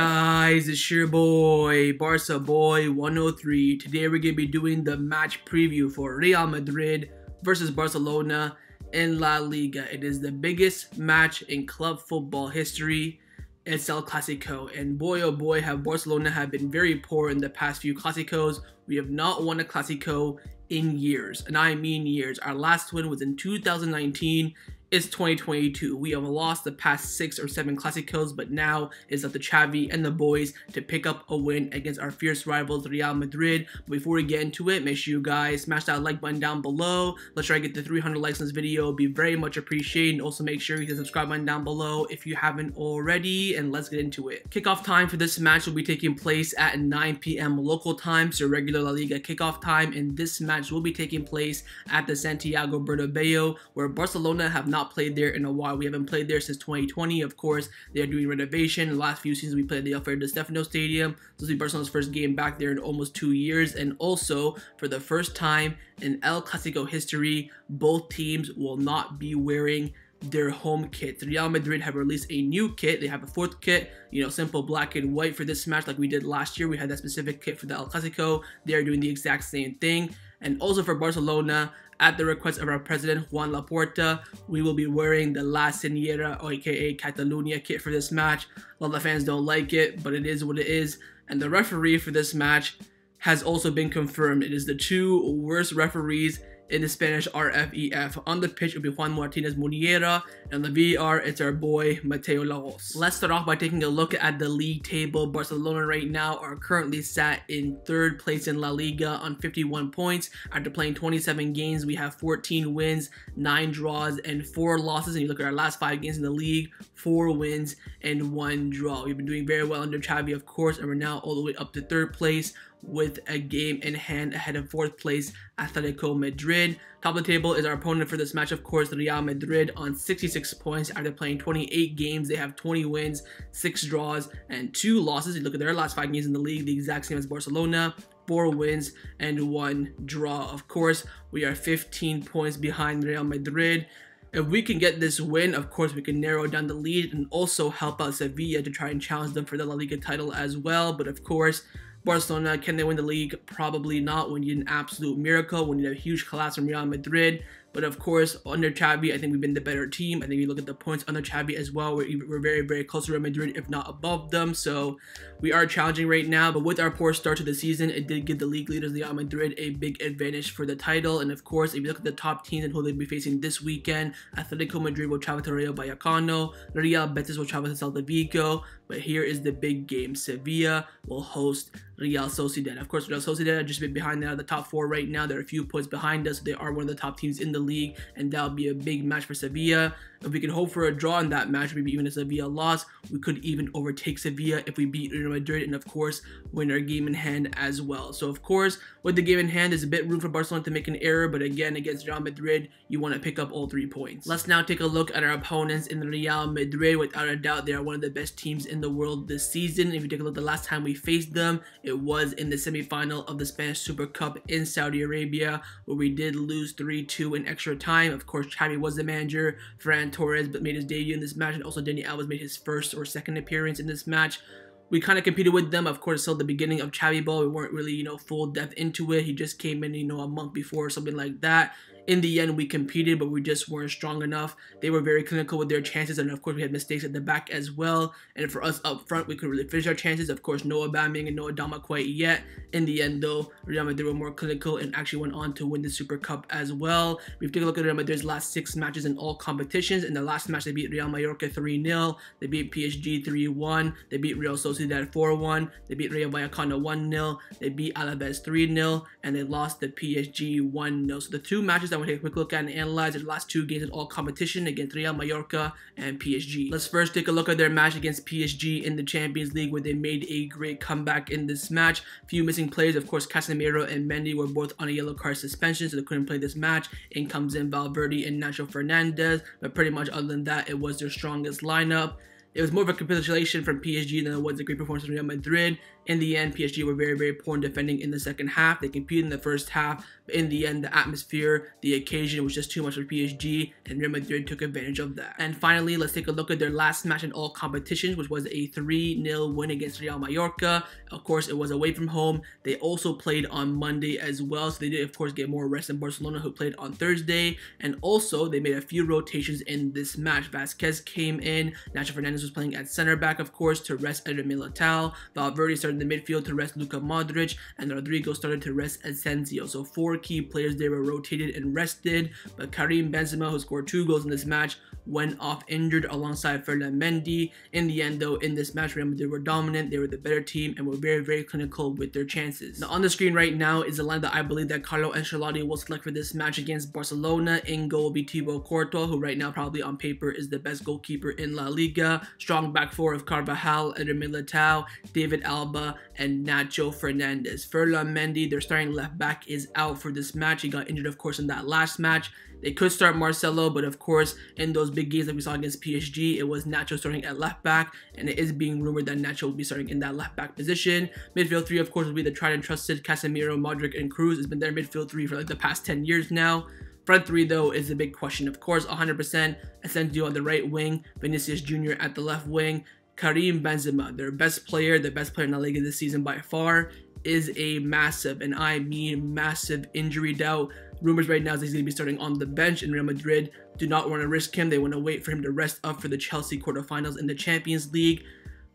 guys, it's your boy, Barca Boy 103. Today we're going to be doing the match preview for Real Madrid versus Barcelona in La Liga. It is the biggest match in club football history. It's El Clasico, and boy oh boy have Barcelona have been very poor in the past few Clásicos. We have not won a Clasico in years, and I mean years. Our last win was in 2019. It's 2022. We have lost the past 6 or 7 Clásicos, but now it's up to Xavi and the boys to pick up a win against our fierce rivals Real Madrid. Before we get into it, make sure you guys smash that like button down below. Let's try to get to 300 likes on this video. It'll be very much appreciated. And also make sure you hit the subscribe button down below if you haven't already, and let's get into it. Kickoff time for this match will be taking place at 9 p.m. local time, so regular La Liga kickoff time, and this match will be taking place at the Santiago Bernabeu, where Barcelona have not played there in a while. We haven't played there since 2020. Of course, they are doing renovation. The last few seasons we played at the Alfredo Di Stefano Stadium. This will be Barcelona's first game back there in almost 2 years, and also for the first time in El Clasico history, both teams will not be wearing their home kits. Real Madrid have released a new kit. They have a 4th kit, simple black and white for this match like we did last year. We had that specific kit for the El Clasico. They are doing the exact same thing. And also for Barcelona, at the request of our president, Juan Laporta, we will be wearing the La Senyera, aka Catalunya kit for this match. A lot of the fans don't like it, but it is what it is. And the referee for this match has also been confirmed. It is the 2 worst referees in the Spanish RFEF. On the pitch, it will be Juan Martinez Muniera, and on the VAR, it's our boy Mateo Lagos. Let's start off by taking a look at the league table. Barcelona right now are currently sat in 3rd place in La Liga on 51 points. After playing 27 games, we have 14 wins, 9 draws, and 4 losses. And you look at our last 5 games in the league, 4 wins and 1 draw. We've been doing very well under Xavi, of course, and we're now all the way up to 3rd place with a game in hand ahead of 4th place Atletico Madrid. Top of the table is our opponent for this match, of course, Real Madrid, on 66 points. After playing 28 games, they have 20 wins, 6 draws, and 2 losses. You look at their last 5 games in the league, the exact same as Barcelona, 4 wins and 1 draw. Of course, we are 15 points behind Real Madrid. If we can get this win, of course, we can narrow down the lead and also help out Sevilla to try and challenge them for the La Liga title as well. But of course, Barcelona, can they win the league? Probably not. We need an absolute miracle. We need a huge collapse from Real Madrid. But of course, under Xavi, I think we've been the better team. I think we look at the points under Xavi as well. We're very, very close to Real Madrid, if not above them. So we are challenging right now. But with our poor start to the season, it did give the league leaders, Real Madrid, a big advantage for the title. And of course, if you look at the top teams and who they'll be facing this weekend, Atletico Madrid will travel to Rayo Vallecano. Real Betis will travel to Celta Vigo. But here is the big game. Sevilla will host Real Sociedad. Of course, Real Sociedad are just a bit behind now, the top 4 right now. They're a few points behind us. They are one of the top teams in the league, and that'll be a big match for Sevilla. If we can hope for a draw in that match, maybe even a Sevilla loss, we could even overtake Sevilla if we beat Real Madrid, and of course, win our game in hand as well. So of course, with the game in hand, there's a bit room for Barcelona to make an error, but again, against Real Madrid, you want to pick up all 3 points. Let's now take a look at our opponents in Real Madrid. Without a doubt, they are one of the best teams in the world this season. If you take a look at the last time we faced them, it was in the semi-final of the Spanish Super Cup in Saudi Arabia, where we did lose 3-2 in extra time. Of course, Xavi was the manager. Ferran Torres made his debut in this match, and also Dani Alves made his 1st or 2nd appearance in this match. We kind of competed with them. Of course, still the beginning of Xavi ball. We weren't really, full depth into it. He just came in, a month before or something like that. In the end, we competed, but we just weren't strong enough. They were very clinical with their chances, and of course, we had mistakes at the back as well. And for us up front, we couldn't really finish our chances. Of course, no Aubameyang and no Adama quite yet. In the end, though, Real Madrid were more clinical and actually went on to win the Super Cup as well. We've taken a look at Real Madrid's last 6 matches in all competitions. In the last match, they beat Real Mallorca 3-0. They beat PSG 3-1. They beat Real Sociedad 4-1. They beat Rayo Vallecano 1-0. They beat Alaves 3-0. And they lost to PSG 1-0. So the 2 matches I want to take a quick look at and analyze the last 2 games in all competition against Real Mallorca and PSG. Let's first take a look at their match against PSG in the Champions League, where they made a great comeback in this match. Few missing players, of course, Casemiro and Mendy were both on a yellow card suspension, so they couldn't play this match. In comes in Valverde and Nacho Fernandez, but pretty much other than that, it was their strongest lineup. It was more of a capitulation from PSG than it was a great performance from Real Madrid. In the end, PSG were very, very poor in defending in the second half. They competed in the first half, But in the end, the atmosphere, the occasion was just too much for PSG, and Real Madrid took advantage of that. And finally, let's take a look at their last match in all competitions, which was a 3-0 win against Real Mallorca. Of course, it was away from home. They also played on Monday as well, so they did, of course, get more rest than Barcelona, who played on Thursday. And also, they made a few rotations in this match. Busquets came in. Nacho Fernandez was playing at center back, of course, to rest Eder Militao. Valverde started in the midfield to rest Luka Modric, and Rodrigo started to rest Asensio. So 4 key players they were rotated and rested, but Karim Benzema, who scored 2 goals in this match, went off injured alongside Ferland Mendy. In the end, though, in this match, Real Madrid were dominant. They were the better team and were very, very clinical with their chances. Now, on the screen right now is the line that I believe that Carlo Ancelotti will select for this match against Barcelona. In goal will be Thibaut Courtois, who right now probably on paper is the best goalkeeper in La Liga. Strong back four of Carvajal, Eder Militao, David Alba, and Nacho Fernandez. Ferland Mendy, their starting left back, is out for this match. He got injured, of course, in that last match. They could start Marcelo, but of course, in those big games that we saw against PSG, it was Nacho starting at left back, and it is being rumored that Nacho will be starting in that left back position. Midfield 3, of course, will be the tried and trusted Casemiro, Modric, and Cruz. It's been their midfield 3 for like the past 10 years now. Front 3, though, is a big question. Of course, 100% Asensio on the right wing, Vinicius Jr. at the left wing, Karim Benzema, their best player, the best player in La Liga this season by far, is a massive, and I mean massive, injury doubt. Rumors right now is he's going to be starting on the bench, and Real Madrid do not want to risk him. They want to wait for him to rest up for the Chelsea quarterfinals in the Champions League.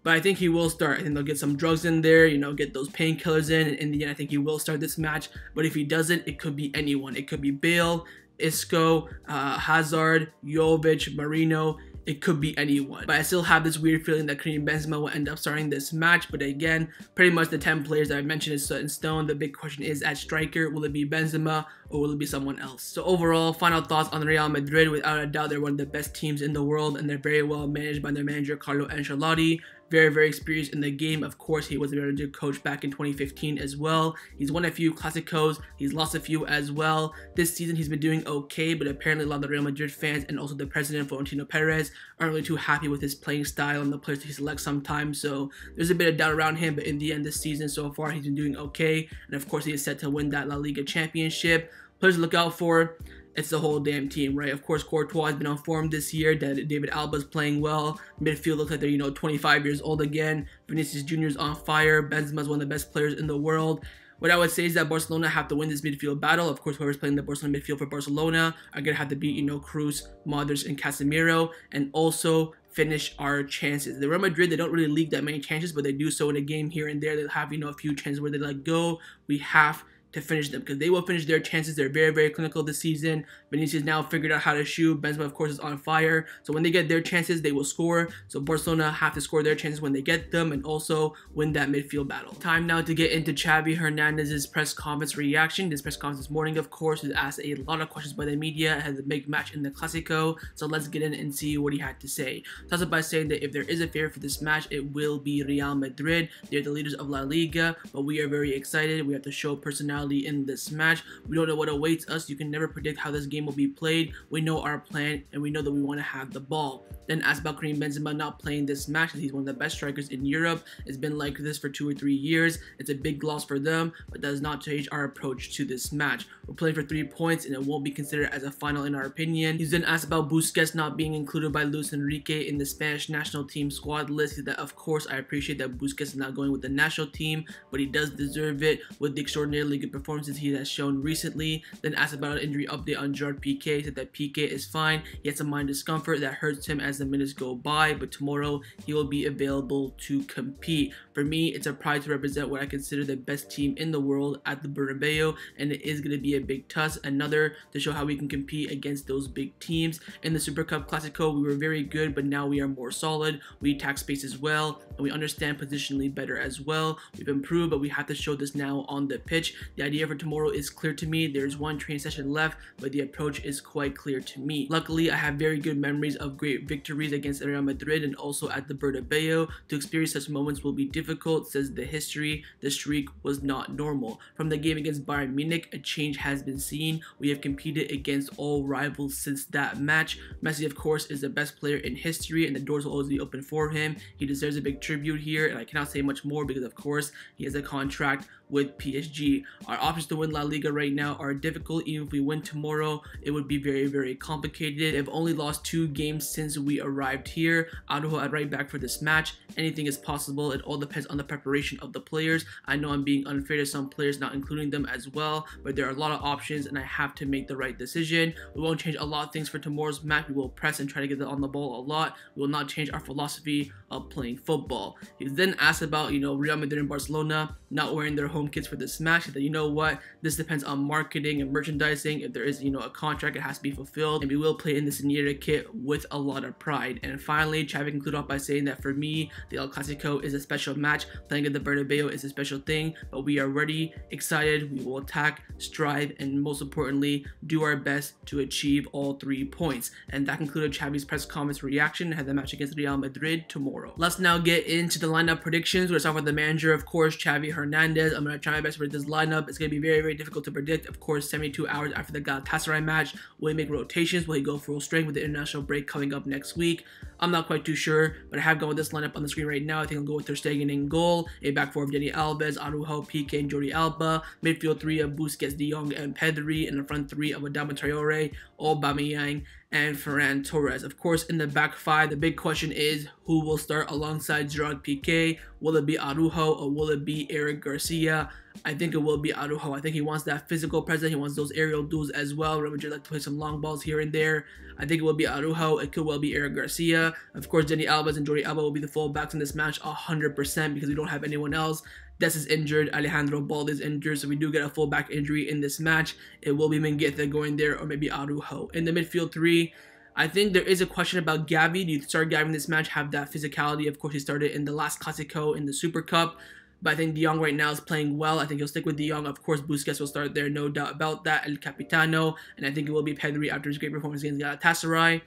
But I think he will start. I think they'll get some drugs in there, you know, get those painkillers in. And in the end, I think he will start this match. But if he doesn't, it could be anyone. It could be Bale, Isco, Hazard, Jovic, Marino. It could be anyone. But I still have this weird feeling that Karim Benzema will end up starting this match. But again, pretty much the 10 players that I mentioned is set in stone. The big question is at striker, will it be Benzema or will it be someone else? So overall, final thoughts on Real Madrid. Without a doubt, they're one of the best teams in the world, and they're very well managed by their manager, Carlo Ancelotti. Very, very experienced in the game. Of course, he was a Real Madrid coach back in 2015 as well. He's won a few Clasicos. He's lost a few as well. This season, he's been doing okay, but apparently a lot of the Real Madrid fans and also the president, Florentino Perez, aren't really too happy with his playing style and the players that he selects sometimes. So there's a bit of doubt around him, but in the end, this season so far, he's been doing okay. And of course, he is set to win that La Liga championship. Players to look out for. It's the whole damn team, right? Of course, Courtois has been on form this year. David Alba's playing well. Midfield looks like they're, 25 years old again. Vinicius Jr. is on fire. Benzema's one of the best players in the world. What I would say is that Barcelona have to win this midfield battle. Of course, whoever's playing the Barcelona midfield for Barcelona are going to have to beat, Cruz, Modric, and Casemiro, and also finish our chances. The Real Madrid, they don't really leak that many chances, but they do so in a game here and there. They'll have, a few chances where they let go. We have to finish them because they will finish their chances. They're very, very clinical this season. Vinicius now figured out how to shoot. Benzema, of course, is on fire. So when they get their chances, they will score. So Barcelona have to score their chances when they get them and also win that midfield battle. Time now to get into Xavi Hernandez's press conference reaction. This press conference this morning, of course, was asked a lot of questions by the media. It has a big match in the Clasico. So let's get in and see what he had to say. Starts off by saying that if there is a favorite for this match, it will be Real Madrid. They're the leaders of La Liga, but we are very excited. We have to show personality in this match. We don't know what awaits us. You can never predict how this game will be played. We know our plan and we know that we want to have the ball. Then asked about Karim Benzema not playing this match, as he's one of the best strikers in Europe. It's been like this for 2 or 3 years. It's a big loss for them, but does not change our approach to this match. We're playing for 3 points and it won't be considered as a final in our opinion. He's then asked about Busquets not being included by Luis Enrique in the Spanish national team squad list. He said that, of course, I appreciate that Busquets is not going with the national team, but he does deserve it with the extraordinarily good performances he has shown recently. Then asked about an injury update on Pique. He said that Pique is fine. He had some mind discomfort that hurts him as the minutes go by, but tomorrow he will be available to compete. For me, it's a pride to represent what I consider the best team in the world at the Bernabeu, and it is going to be a big test, another to show how we can compete against those big teams. In the Super Cup Clasico, we were very good, but now we are more solid. We attack space as well, and we understand positionally better as well. We've improved, but we have to show this now on the pitch. The idea for tomorrow is clear to me. There's one training session left, but the approach is quite clear to me. Luckily, I have very good memories of great victories against Real Madrid and also at the Bernabeu. To experience such moments will be difficult, says the history. The streak was not normal. From the game against Bayern Munich, a change has been seen. We have competed against all rivals since that match. Messi, of course, is the best player in history, and the doors will always be open for him. He deserves a big tribute here, and I cannot say much more because, of course, he has a contract with PSG. Our options to win La Liga right now are difficult. Even if we win tomorrow, it would be very, very complicated. They've only lost 2 games since we arrived here. Araujo at right back for this match. Anything is possible. It all depends on the preparation of the players. I know I'm being unfair to some players, not including them as well, but there are a lot of options and I have to make the right decision. We won't change a lot of things for tomorrow's match. We will press and try to get on the ball a lot. We will not change our philosophy of playing football. He was then asked about, Real Madrid and Barcelona not wearing their home kits for this match. He said, you know what, this depends on marketing and merchandising. If there is, a contract, it has to be fulfilled, and we will play in the Señora kit with a lot of pride. And finally, Xavi concluded off by saying that for me, the El Clasico is a special match. Playing at the Bernabeu is a special thing, but we are ready, excited. We will attack, strive, and most importantly, do our best to achieve all 3 points. And that concluded Xavi's press conference reaction ahead of the match against Real Madrid tomorrow. Let's now get into the lineup predictions. We're starting with the manager, of course, Xavi Hernandez. I'm going to try my best to predict this lineup. It's going to be very, very difficult to predict. Of course, 72 hours after the Galatasaray match, will he make rotations? Will he go full strength with the international break coming up next week? I'm not quite too sure, but I have gone with this lineup on the screen right now. I think I'll go with Ter Stegen in goal, a back four of Dani Alves, Araujo, Pique, and Jordi Alba, midfield 3 of Busquets, De Jong, and Pedri, and the front 3 of Adama Traore, Aubameyang, and Ferran Torres. Of course, in the back 5, the big question is who will start alongside Gerard Pique? Will it be Araujo or will it be Eric Garcia? I think it will be Araujo. I think he wants that physical presence. He wants those aerial duels as well. Real Madrid like to play some long balls here and there. I think it will be Araujo. It could well be Eric Garcia. Of course, Dani Alves and Jordi Alba will be the fullbacks in this match 100% because we don't have anyone else. Des is injured, Alejandro Balde is injured, so we do get a fullback injury in this match. It will be Mengueta going there or maybe Araujo. In the midfield 3, I think there is a question about Xavi. Do you start Xavi in this match, have that physicality? Of course, he started in the last Clasico in the Super Cup. But I think De Jong right now is playing well. I think he'll stick with De Jong. Of course, Busquets will start there, no doubt about that. El Capitano. And I think it will be Pedri after his great performance against Galatasaray.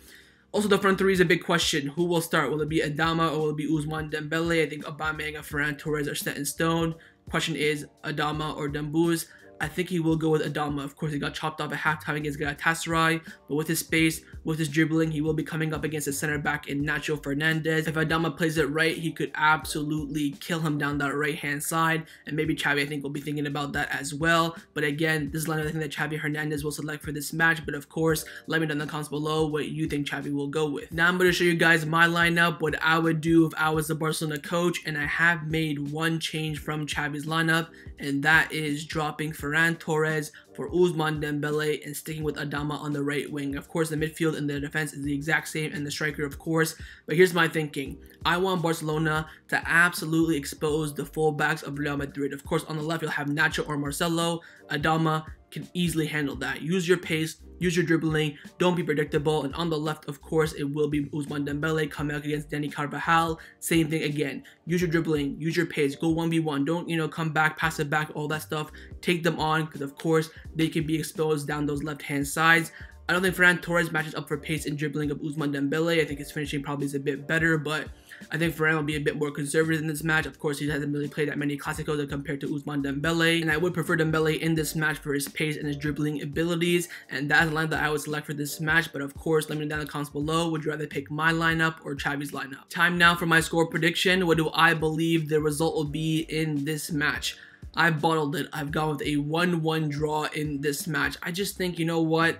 Also, the front 3 is a big question. Who will start? Will it be Adama or will it be Ousmane Dembele? I think Aubameyang and Ferran Torres are set in stone. Question is Adama or Dembouz. I think he will go with Adama. Of course, he got chopped off at halftime against Galatasaray, but with his space, with his dribbling, he will be coming up against a center back in Nacho Fernandez. If Adama plays it right, he could absolutely kill him down that right-hand side, and maybe Xavi, I think, will be thinking about that as well. But again, this is another thing that Xavi Hernandez will select for this match, but of course, let me know in the comments below what you think Xavi will go with. Now I'm going to show you guys my lineup, what I would do if I was the Barcelona coach, and I have made one change from Xavi's lineup, and that is dropping Ferran Torres for Ousmane Dembele and sticking with Adama on the right wing. Of course, the midfield and the defense is the exact same, and the striker, of course. But here's my thinking. I want Barcelona to absolutely expose the fullbacks of Real Madrid. Of course, on the left, you'll have Nacho or Marcelo. Adama can easily handle that. Use your pace, use your dribbling, don't be predictable. And on the left, of course, it will be Ousmane Dembele coming out against Dani Carvajal. Same thing again. Use your dribbling, use your pace, go 1v1. Don't, come back, pass it back, all that stuff. Take them on because, of course, they can be exposed down those left-hand sides. I don't think Ferran Torres matches up for pace and dribbling of Ousmane Dembele. I think his finishing probably is a bit better, but I think Ferran will be a bit more conservative in this match. Of course, he hasn't really played that many Clásicos compared to Ousmane Dembele, and I would prefer Dembele in this match for his pace and his dribbling abilities, and that's the line that I would select for this match. But of course, let me know down in the comments below, would you rather pick my lineup or Xavi's lineup? Time now for my score prediction. What do I believe the result will be in this match? I bottled it. I've gone with a 1-1 draw in this match. I just think, you know what?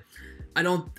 I don't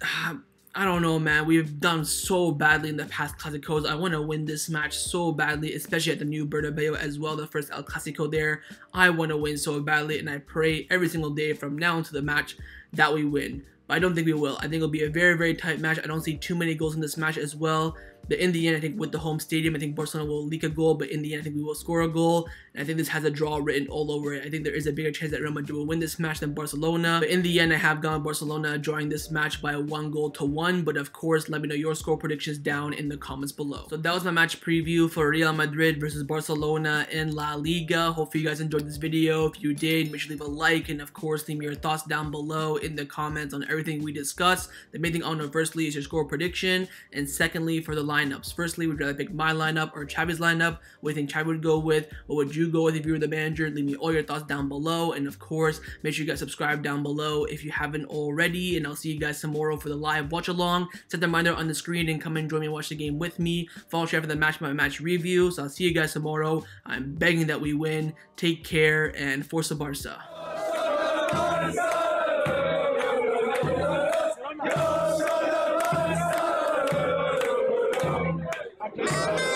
know, man. We've done so badly in the past Clásicos. I want to win this match so badly, especially at the new Bernabeu as well, the first El Clasico there. I want to win so badly, and I pray every single day from now until the match that we win. But I don't think we will. I think it'll be a very, very tight match. I don't see too many goals in this match as well. But in the end, I think with the home stadium, I think Barcelona will leak a goal. But in the end, I think we will score a goal. And I think this has a draw written all over it. I think there is a bigger chance that Real Madrid will win this match than Barcelona. But in the end, I have gone Barcelona drawing this match by 1-1. But of course, let me know your score predictions down in the comments below. So that was my match preview for Real Madrid versus Barcelona in La Liga. Hopefully you guys enjoyed this video. If you did, make sure to leave a like. And of course, leave me your thoughts down below in the comments on everything we discussed. The main thing I want to know firstly is your score prediction. And secondly, for the lineups. Firstly, would you rather pick my lineup or Xavi's lineup? What do you think Xavi would go with? What would you go with if you were the manager? Leave me all your thoughts down below. And of course, make sure you guys subscribe down below if you haven't already. And I'll see you guys tomorrow for the live watch along. Set the reminder on the screen and come and join me and watch the game with me. Follow share for the match by match review. So I'll see you guys tomorrow. I'm begging that we win. Take care and força Barca. Barca!